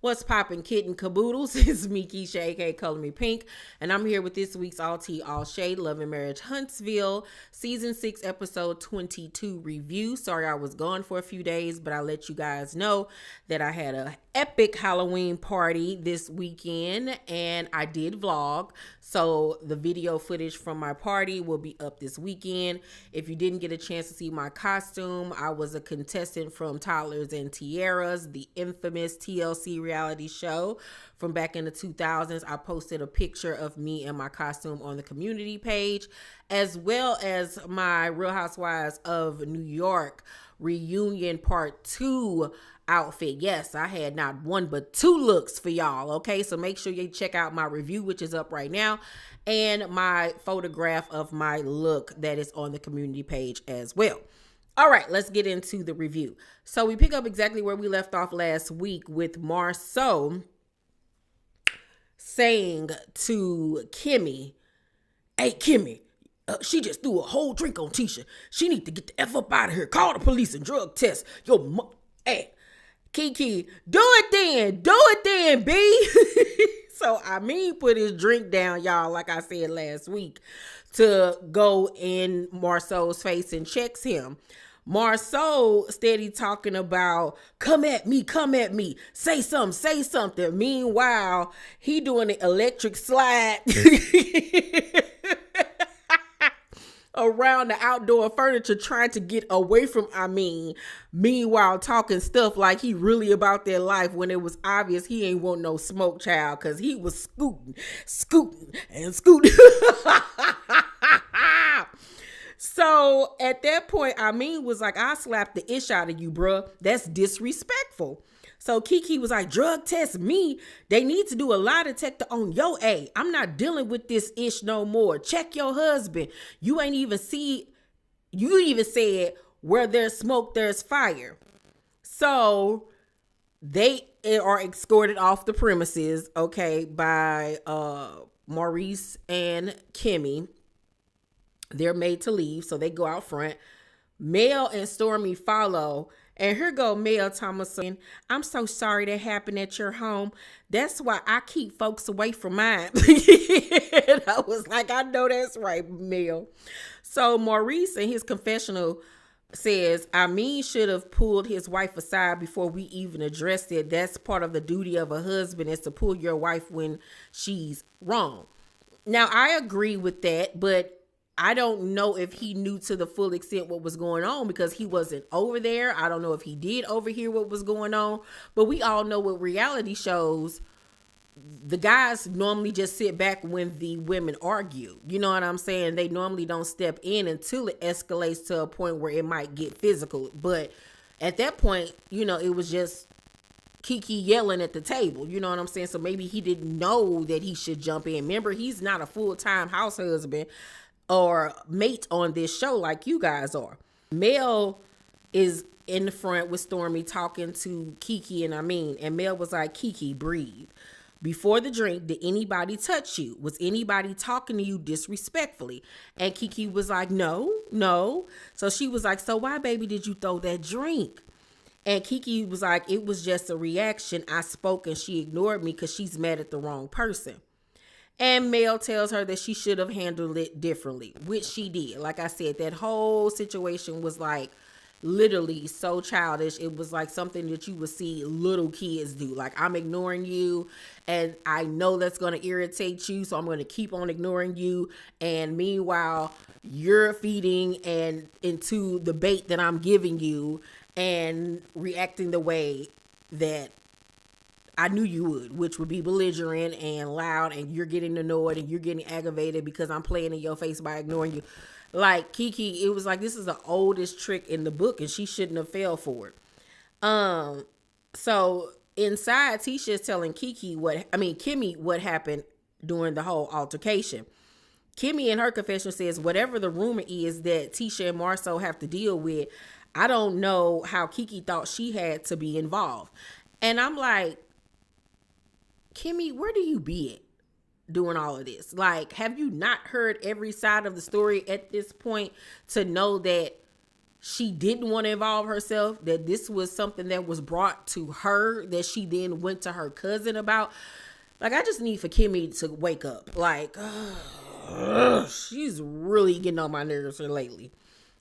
What's poppin', kitten caboodles? It's me, Keisha, aka Color Me Pynk, and I'm here with this week's All Tea, All Shade, Love and Marriage Huntsville, Season 6, Episode 22 review. Sorry I was gone for a few days, but I let you guys know that I had an epic Halloween party this weekend, and I did vlog, so the video footage from my party will be up this weekend. If you didn't get a chance to see my costume, I was a contestant from Toddlers and Tiaras, the infamous TLC reality show from back in the 2000s. I posted a picture of me and my costume on the community page, as well as my Real Housewives of New York reunion part 2 outfit. Yes, I had not one but 2 looks for y'all. Okay, so make sure you check out my review, which is up right now, and my photograph of my look that is on the community page as well. All right, let's get into the review. So we pick up exactly where we left off last week with Marceau saying to Kimmy, "Hey, Kimmy, she just threw a whole drink on Tisha. She need to get the F up out of here. Call the police and drug test. Hey, Kiki, do it then, B." So put his drink down, y'all, like I said last week, to go in Marceau's face and checks him. Marceau steady talking about, come at me, say something. Meanwhile, he doing the electric slide around the outdoor furniture trying to get away from meanwhile talking stuff like he really about their life, when it was obvious he ain't want no smoke, child, because he was scooting. So at that point, was like, "I slapped the ish out of you, bruh. That's disrespectful." So Kiki was like, "Drug test me? They need to do a lie detector on your A. I'm not dealing with this ish no more. Check your husband. You even said, where there's smoke, there's fire." So they are escorted off the premises, okay, by Maurice and Kimmy. They're made to leave, so they go out front. Mel and Stormy follow, and here go Mel Thomason. "I'm so sorry that happened at your home. That's why I keep folks away from mine." And I was like, I know that's right, Mel. So Maurice in his confessional says, should have pulled his wife aside before we even addressed it. That's part of the duty of a husband, is to pull your wife when she's wrong. Now, I agree with that, but I don't know if he knew to the full extent what was going on, because he wasn't over there. I don't know if he did overhear what was going on, but we all know with reality shows, the guys normally just sit back when the women argue. You know what I'm saying? They normally don't step in until it escalates to a point where it might get physical. But at that point, it was just Kiki yelling at the table. You know what I'm saying? So maybe he didn't know that he should jump in. Remember, he's not a full-time house husband or mate on this show like you guys are. Mel is in the front with Stormy talking to Kiki and Mel was like, "Kiki, breathe. Before the drink, did anybody touch you? Was anybody talking to you disrespectfully?" And Kiki was like, no. So she was like, "So why, baby, did you throw that drink?" And Kiki was like, "It was just a reaction. I spoke and she ignored me because she's mad at the wrong person." And Mel tells her that she should have handled it differently, which she did. Like I said, that whole situation was like literally so childish. It was like something that you would see little kids do. Like, I'm ignoring you, and I know that's going to irritate you, so I'm going to keep on ignoring you. And meanwhile, you're feeding and into the bait that I'm giving you and reacting the way that I knew you would, which would be belligerent and loud, and you're getting annoyed and you're getting aggravated because I'm playing in your face by ignoring you. Like, Kiki, it was like, this is the oldest trick in the book, and she shouldn't have fell for it. So inside, Tisha is telling Kimmy what happened during the whole altercation. Kimmy in her confession says, whatever the rumor is that Tisha and Marceau have to deal with, I don't know how Kiki thought she had to be involved. And I'm like, Kimmy, where do you be at doing all of this? Like, have you not heard every side of the story at this point to know that she didn't want to involve herself, that this was something that was brought to her that she then went to her cousin about. Like, I just need for Kimmy to wake up. Like, she's really getting on my nerves here lately.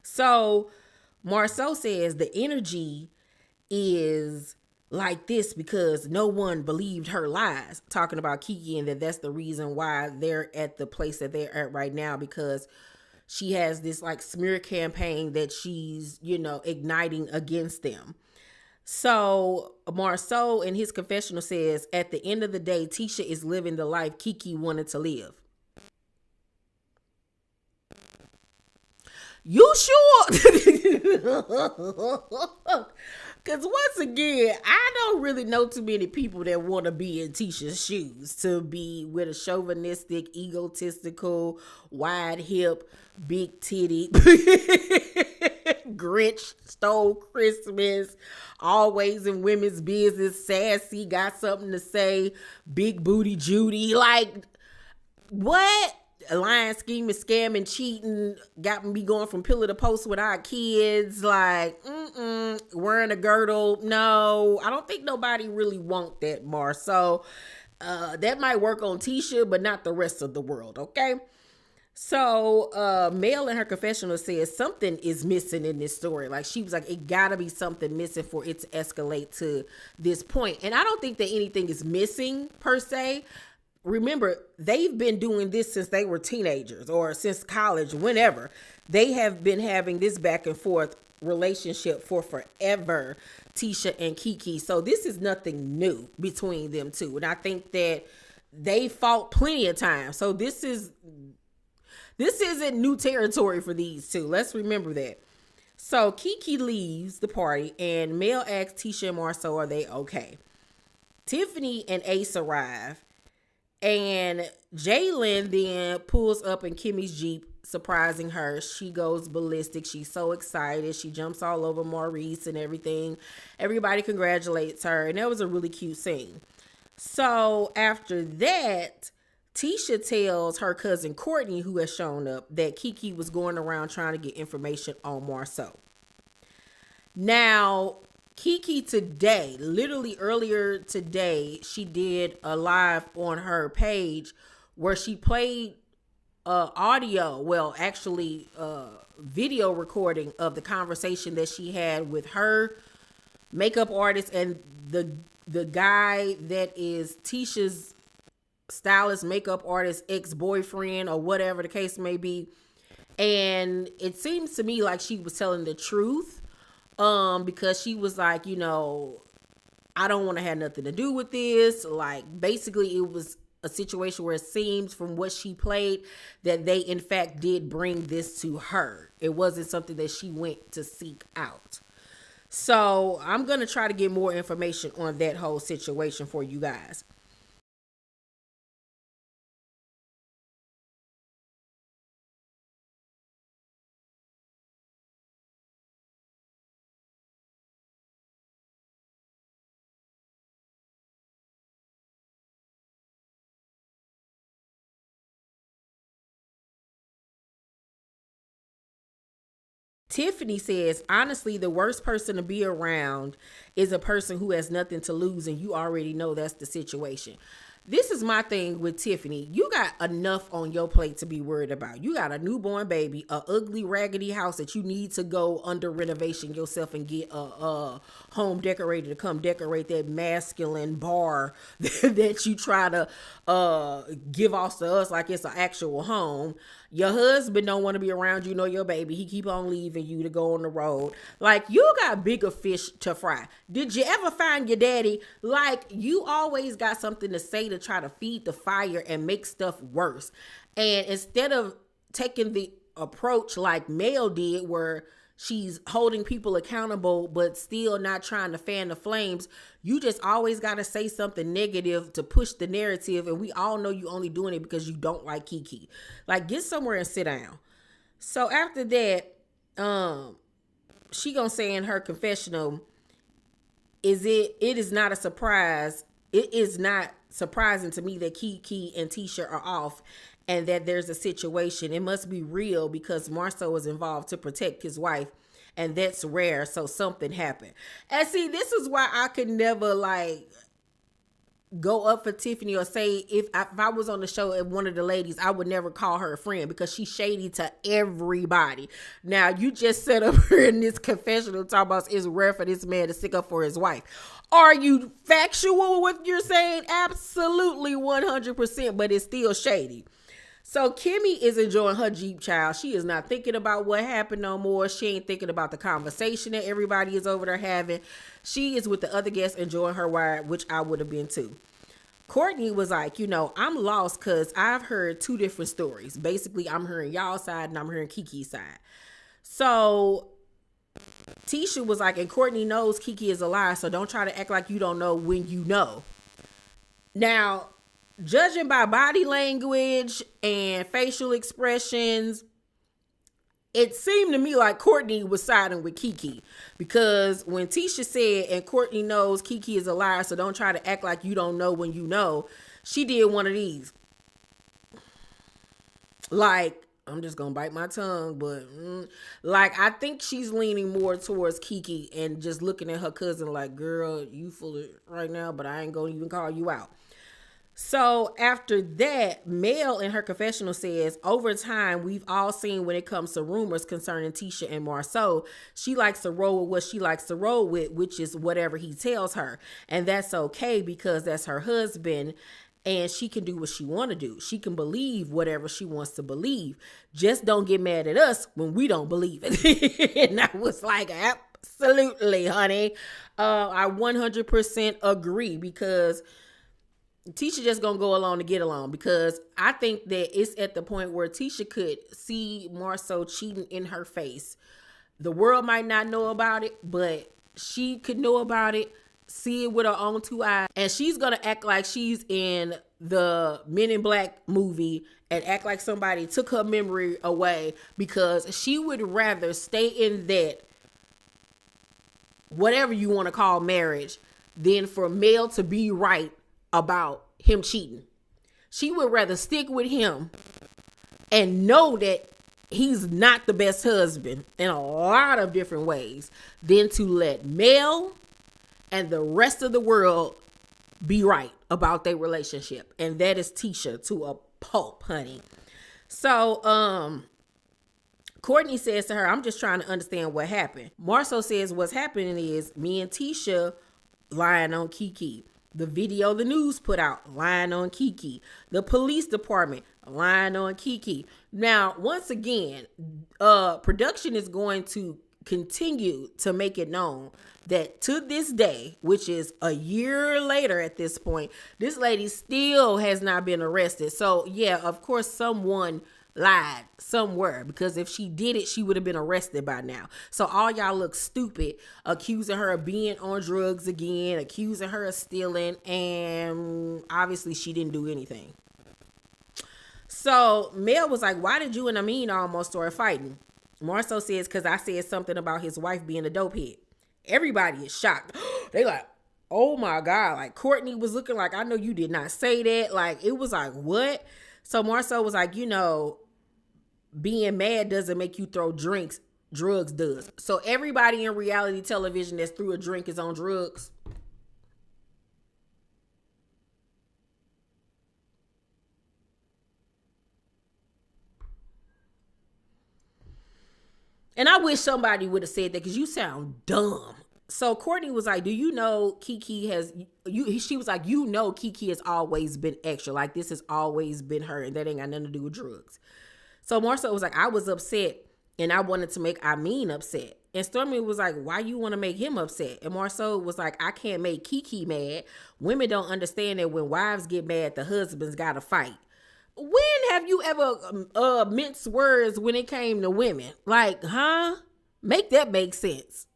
So Marceau says the energy is like this because no one believed her lies, talking about Kiki, and that's the reason why they're at the place that they're at right now, because she has this like smear campaign that she's, igniting against them. So Marceau in his confessional says, at the end of the day, Tisha is living the life Kiki wanted to live. You sure? Because once again, I don't really know too many people that want to be in Tisha's shoes, to be with a chauvinistic, egotistical, wide hip, big titty, Grinch, stole Christmas, always in women's business, sassy, got something to say, big booty Judy. Like, what? Lying, scheming, scamming, cheating, got me going from pillar to post with our kids, like, wearing a girdle. No, I don't think nobody really want that, Mar. So that might work on Tisha, but not the rest of the world, okay? So Mel in her confessional says something is missing in this story. Like, she was like, it gotta be something missing for it to escalate to this point. And I don't think that anything is missing per se. Remember, they've been doing this since they were teenagers or since college, whenever. They have been having this back and forth relationship for forever, Tisha and Kiki. So this is nothing new between them two. And I think that they fought plenty of times. So this isn't new territory for these two. Let's remember that. So Kiki leaves the party and Mel asks Tisha and Marceau, are they okay? Tiffany and Ace arrive. And Jalen then pulls up in Kimmy's Jeep, surprising her. She goes ballistic. She's so excited. She jumps all over Maurice and everything. Everybody congratulates her. And that was a really cute scene. So after that, Tisha tells her cousin Courtney, who has shown up, that Kiki was going around trying to get information on Marceau. Now, Kiki today, literally earlier today, she did a live on her page where she played video recording of the conversation that she had with her makeup artist and the guy that is Tisha's stylist, makeup artist, ex-boyfriend, or whatever the case may be. And it seems to me like she was telling the truth. Because she was like, I don't want to have nothing to do with this. Like, basically it was a situation where it seems from what she played that they in fact did bring this to her. It wasn't something that she went to seek out. So I'm going to try to get more information on that whole situation for you guys. Tiffany says, honestly, the worst person to be around is a person who has nothing to lose, and you already know that's the situation. This is my thing with Tiffany. You got enough on your plate to be worried about. You got a newborn baby, a ugly, raggedy house that you need to go under renovation yourself and get a home decorator to come decorate that masculine bar that you try to give off to us like it's an actual home. Your husband don't want to be around you, nor your baby. He keep on leaving you to go on the road. Like, you got bigger fish to fry. Did you ever find your daddy? Like, you always got something to say to try to feed the fire and make stuff worse. And instead of taking the approach like Mel did, where she's holding people accountable but still not trying to fan the flames, you just always got to say something negative to push the narrative, and we all know you only doing it because you don't like Kiki. Like, get somewhere and sit down. So after that, she gonna say in her confessional, it is not a surprise. It is not surprising to me that Kiki and Tisha are off and that there's a situation. It must be real because Marceau is involved to protect his wife. and that's rare. So something happened. And see, this is why I could never like go up for Tiffany or say if I was on the show and one of the ladies, I would never call her a friend because she's shady to everybody. Now, you just set up her in this confessional talking about it's rare for this man to stick up for his wife. Are you factual with you're saying? Absolutely 100%, but it's still shady. So Kimmy is enjoying her Jeep, child. She is not thinking about what happened no more. She ain't thinking about the conversation that everybody is over there having. She is with the other guests enjoying her ride, which I would have been too. Courtney was like, I'm lost because I've heard two different stories. Basically, I'm hearing y'all's side and I'm hearing Kiki's side. So Tisha was like, and Courtney knows Kiki is a liar, so don't try to act like you don't know when you know. Now, judging by body language and facial expressions, it seemed to me like Courtney was siding with Kiki, because when Tisha said, and Courtney knows Kiki is a liar, so don't try to act like you don't know when you know, she did one of these. Like, I'm just going to bite my tongue, but like, I think she's leaning more towards Kiki and just looking at her cousin like, girl, you full of right now, but I ain't going to even call you out. So after that, Mel in her confessional says, over time, we've all seen when it comes to rumors concerning Tisha and Marceau, she likes to roll with what she likes to roll with, which is whatever he tells her. And that's okay because that's her husband and she can do what she want to do. She can believe whatever she wants to believe. Just don't get mad at us when we don't believe it. And I was like, absolutely, honey. I 100% agree because Tisha just gonna go along to get along, because I think that it's at the point where Tisha could see Marceau cheating in her face. The world might not know about it, but she could know about it, see it with her own two eyes, and she's gonna act like she's in the Men in Black movie and act like somebody took her memory away, because she would rather stay in that, whatever you want to call marriage, than for Mel to be right about him cheating. She would rather stick with him and know that he's not the best husband in a lot of different ways than to let Mel and the rest of the world be right about their relationship. And that is Tisha to a pulp, honey. So, Courtney says to her, I'm just trying to understand what happened. Marceau says what's happening is me and Tisha lying on Kiki. The video the news put out, lying on Kiki. The police department, lying on Kiki. Now, once again, production is going to continue to make it known that to this day, which is a year later at this point, this lady still has not been arrested. So, yeah, of course, someone lied somewhere, because if she did it, she would have been arrested by now. So all y'all look stupid accusing her of being on drugs again, accusing her of stealing, and obviously she didn't do anything. So Mel was like, why did you and Amin almost start fighting? Marceau says, because I said something about his wife being a dopehead. Everybody is shocked. They like, oh my God. Like, Courtney was looking like, I know you did not say that. Like, it was like, what? So Marceau was like, being mad doesn't make you throw drinks. Drugs does. So everybody in reality television that's threw a drink is on drugs. And I wish somebody would have said that, because you sound dumb. So Courtney was like, do you know Kiki has, she was like, Kiki has always been extra. Like, this has always been her, and that ain't got nothing to do with drugs. So Marceau was like, I was upset and I wanted to make Amin upset. And Stormy was like, why you want to make him upset? And Marceau was like, I can't make Kiki mad. Women don't understand that when wives get mad, the husbands got to fight. When have you ever minced words when it came to women? Like, huh? Make that make sense.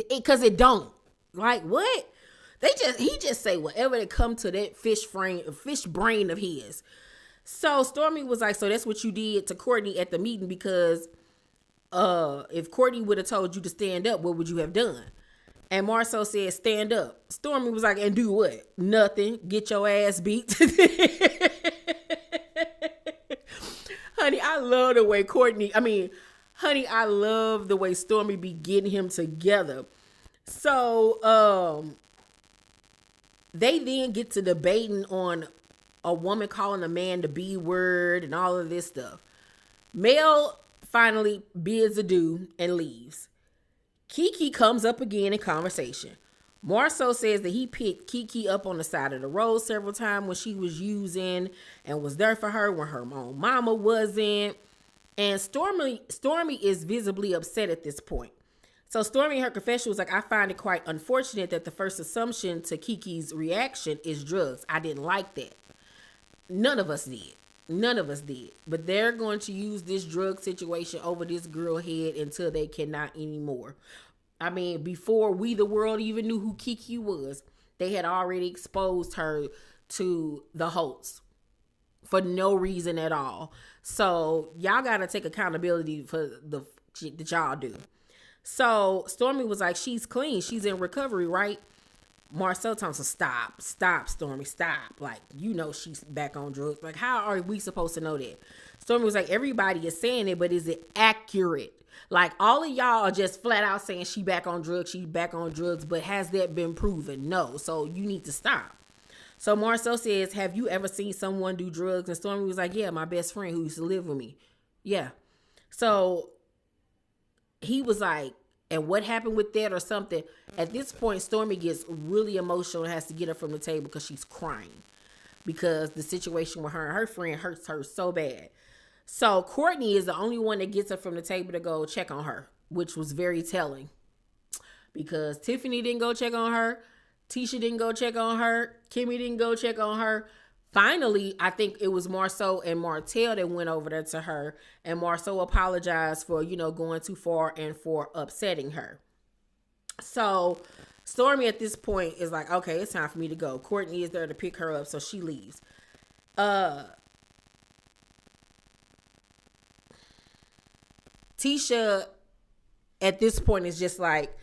Because it don't. Like, what? He just say whatever they come to that fish brain of his. So Stormy was like, so that's what you did to Courtney at the meeting, because if Courtney would have told you to stand up, what would you have done? And Marceau said, stand up. Stormy was like, and do what? Nothing. Get your ass beat. Honey, I love the way Honey, I love the way Stormy be getting him together. So, they then get to debating on a woman calling a man the B word and all of this stuff. Mel finally bids adieu and leaves. Kiki comes up again in conversation. Marceau says that he picked Kiki up on the side of the road several times when she was using and was there for her when her own mama wasn't. And Stormy is visibly upset at this point. So Stormy in her confession was like, I find it quite unfortunate that the first assumption to Kiki's reaction is drugs. I didn't like that. None of us did. None of us did. But they're going to use this drug situation over this girl head until they cannot anymore. I mean, before we, the world, even knew who Kiki was, they had already exposed her to the hoax for no reason at all. So y'all got to take accountability for the shit that y'all do. So Stormy was like, she's clean. She's in recovery, right? Marceau Thompson, stop, Stormy, stop. Like, you know she's back on drugs. Like, how are we supposed to know that? Stormy was like, everybody is saying it, but is it accurate? Like, all of y'all are just flat out saying she back on drugs, but has that been proven? No. So you need to stop. So Marceau says, have you ever seen someone do drugs? And Stormy was like, yeah, my best friend who used to live with me. Yeah. So he was like, and what happened with that or something? At this point, Stormy gets really emotional and has to get her from the table because she's crying. Because the situation with her and her friend hurts her so bad. So Courtney is the only one that gets her from the table to go check on her, which was very telling. Because Tiffany didn't go check on her. Tisha didn't go check on her. Kimmy didn't go check on her. Finally, I think it was Marceau and Martell that went over there to her. And Marceau apologized for, going too far and for upsetting her. So Stormy at this point is like, okay, it's time for me to go. Courtney is there to pick her up, so she leaves. Tisha at this point is just like,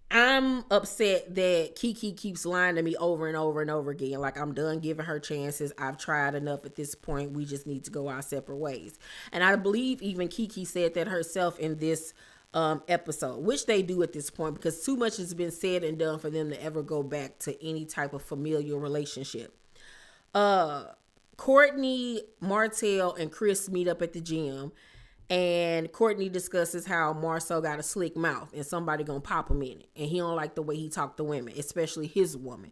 I'm upset that Kiki keeps lying to me over and over and over again. Like, I'm done giving her chances. I've tried enough at this point. We just need to go our separate ways. And I believe even Kiki said that herself in this episode, which they do at this point because too much has been said and done for them to ever go back to any type of familial relationship. Courtney, Martell, and Chris meet up at the gym. And Courtney discusses how Marceau got a slick mouth and somebody gonna pop him in it. And he don't like the way he talked to women, especially his woman.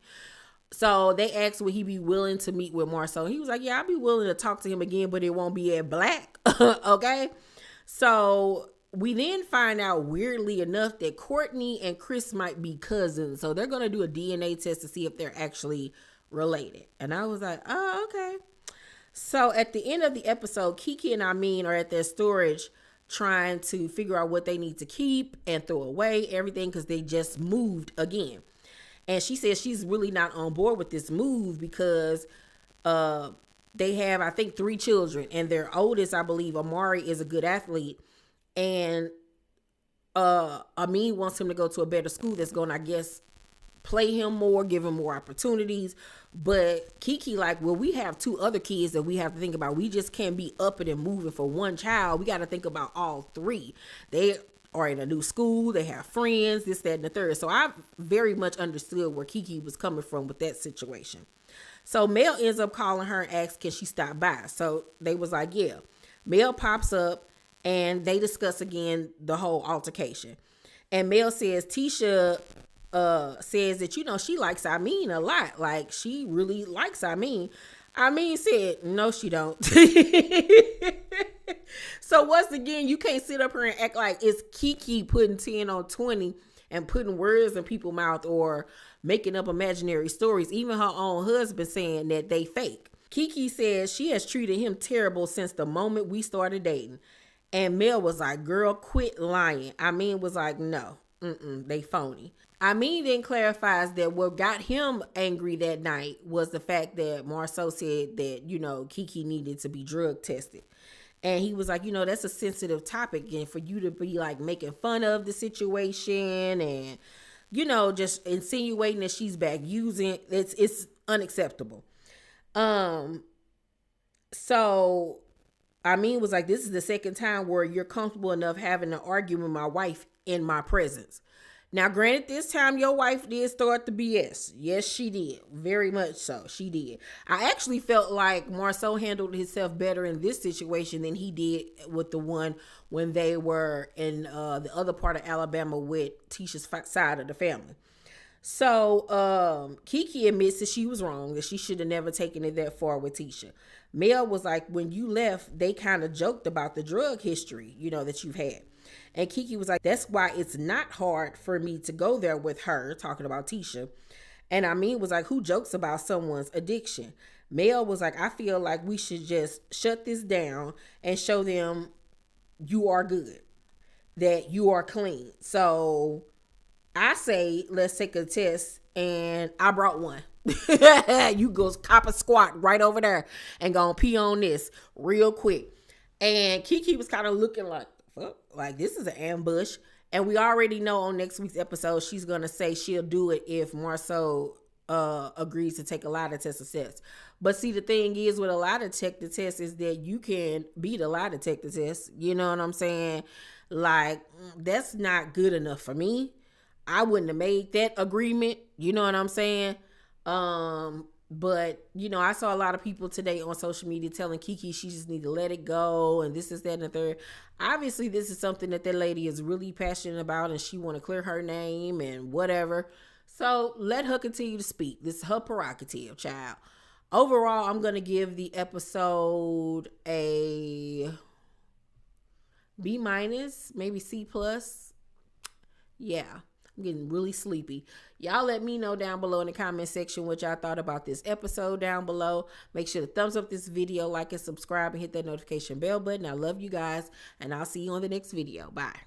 So they asked would he be willing to meet with Marceau. He was like, yeah, I'll be willing to talk to him again, but it won't be at Black. Okay? So we then find out, weirdly enough, that Courtney and Chris might be cousins. So they're gonna do a DNA test to see if they're actually related. And I was like, oh, okay. So at the end of the episode, Kiki and Amin are at their storage trying to figure out what they need to keep and throw away, everything, because they just moved again. And she says she's really not on board with this move because they have, I think, 3 children. And their oldest, I believe, Amari, is a good athlete. And Amin wants him to go to a better school that's going to, I guess, play him more, give him more opportunities. But Kiki like, well, we have 2 other kids that we have to think about. We just can't be upping and moving for one child. We got to think about all 3. They are in a new school. They have friends, this, that, and the third. So I very much understood where Kiki was coming from with that situation. So Mel ends up calling her and asks, can she stop by? So they was like, yeah. Mel pops up and they discuss again the whole altercation. And Mel says Tisha says that, she likes Amin a lot. Like, she really likes Amin. Amin said, no, she don't. So once again, you can't sit up here and act like it's Kiki putting 10 on 20 and putting words in people's mouth or making up imaginary stories. Even her own husband saying that they fake. Kiki says she has treated him terrible since the moment we started dating. And Mel was like, girl, quit lying. Amin was like, no, they phony. Amin then clarifies that what got him angry that night was the fact that Marceau said that, Kiki needed to be drug tested. And he was like, that's a sensitive topic. And for you to be like making fun of the situation and, just insinuating that she's back using, it's unacceptable. So I mean, was like, this is the second time where you're comfortable enough having an argument with my wife in my presence. Now, granted, this time your wife did start the BS. Yes, she did. Very much so. She did. I actually felt like Marceau handled himself better in this situation than he did with the one when they were in the other part of Alabama with Tisha's side of the family. So Kiki admits that she was wrong, that she should have never taken it that far with Tisha. Mel was like, when you left, they kind of joked about the drug history, that you've had. And Kiki was like, that's why it's not hard for me to go there with her, talking about Tisha. And I mean, was like, who jokes about someone's addiction? Mel was like, I feel like we should just shut this down and show them you are good, that you are clean. So I say, let's take a test, and I brought one. You go cop a squat right over there and go pee on this real quick. And Kiki was kind of looking like, fuck, like this is an ambush. And we already know on next week's episode, she's going to say she'll do it if Marceau agrees to take a lie detector test. But see, the thing is with a lie detector test is that you can beat a lie detector test. You know what I'm saying? Like, that's not good enough for me. I wouldn't have made that agreement. You know what I'm saying? But, I saw a lot of people today on social media telling Kiki she just need to let it go and this is that and the third. Obviously, this is something that lady is really passionate about and she want to clear her name and whatever. So let her continue to speak. This is her prerogative, child. Overall, I'm going to give the episode a B-, maybe C+. Yeah. I'm getting really sleepy. Y'all let me know down below in the comment section what y'all thought about this episode down below. Make sure to thumbs up this video, like and subscribe, and hit that notification bell button. I love you guys, and I'll see you on the next video. Bye.